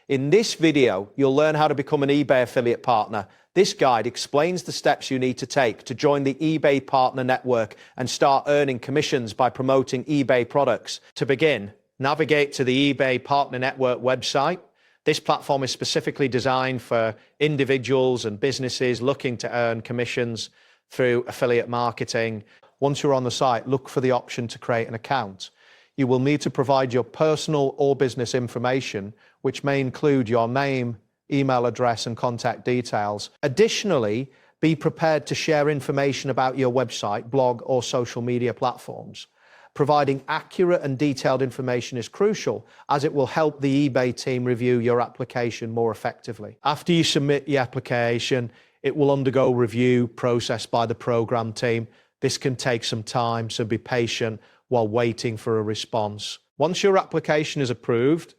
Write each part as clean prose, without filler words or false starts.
In this video, you'll learn how to become an eBay affiliate partner. This guide explains the steps you need to take to join the eBay Partner Network and start earning commissions by promoting eBay products. To begin, navigate to the eBay Partner Network website. This platform is specifically designed for individuals and businesses looking to earn commissions through affiliate marketing. Once you're on the site, look for the option to create an account. You will need to provide your personal or business information, which may include your name, email address, and contact details. Additionally, be prepared to share information about your website, blog, or social media platforms. Providing accurate and detailed information is crucial, as it will help the eBay team review your application more effectively. After you submit your application, it will undergo review process by the program team. This can take some time, so be patient while waiting for a response. Once your application is approved,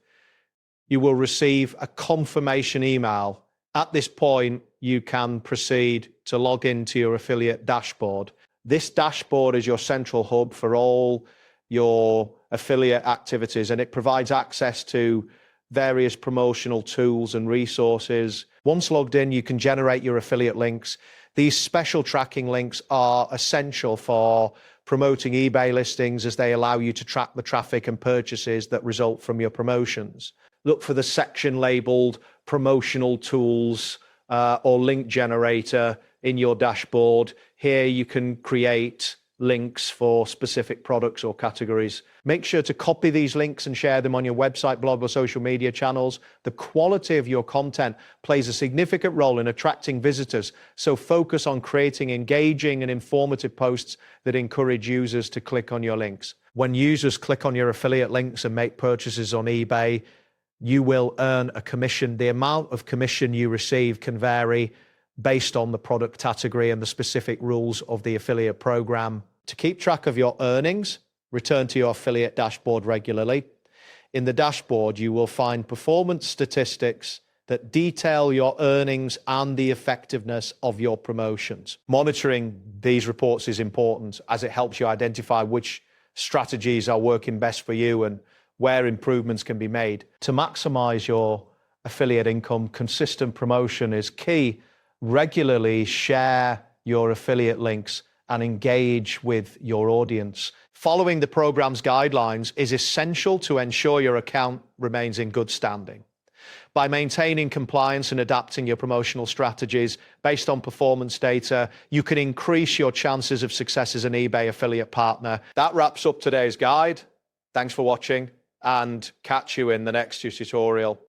you will receive a confirmation email. At this point, you can proceed to log into your affiliate dashboard. This dashboard is your central hub for all your affiliate activities, and it provides access to various promotional tools and resources. Once logged in, you can generate your affiliate links. These special tracking links are essential for promoting eBay listings, as they allow you to track the traffic and purchases that result from your promotions. Look for the section labeled promotional tools or link generator in your dashboard. Here you can create links for specific products or categories. Make sure to copy these links and share them on your website, blog, or social media channels. The quality of your content plays a significant role in attracting visitors, so focus on creating engaging and informative posts that encourage users to click on your links. When users click on your affiliate links and make purchases on eBay, you will earn a commission. The amount of commission you receive can vary based on the product category and the specific rules of the affiliate program. To keep track of your earnings, return to your affiliate dashboard regularly. In the dashboard, you will find performance statistics that detail your earnings and the effectiveness of your promotions. Monitoring these reports is important, as it helps you identify which strategies are working best for you and where improvements can be made. To maximize your affiliate income, consistent promotion is key. Regularly share your affiliate links and engage with your audience. Following the program's guidelines is essential to ensure your account remains in good standing. By maintaining compliance and adapting your promotional strategies based on performance data, you can increase your chances of success as an eBay affiliate partner. That wraps up today's guide. Thanks for watching, and catch you in the next tutorial.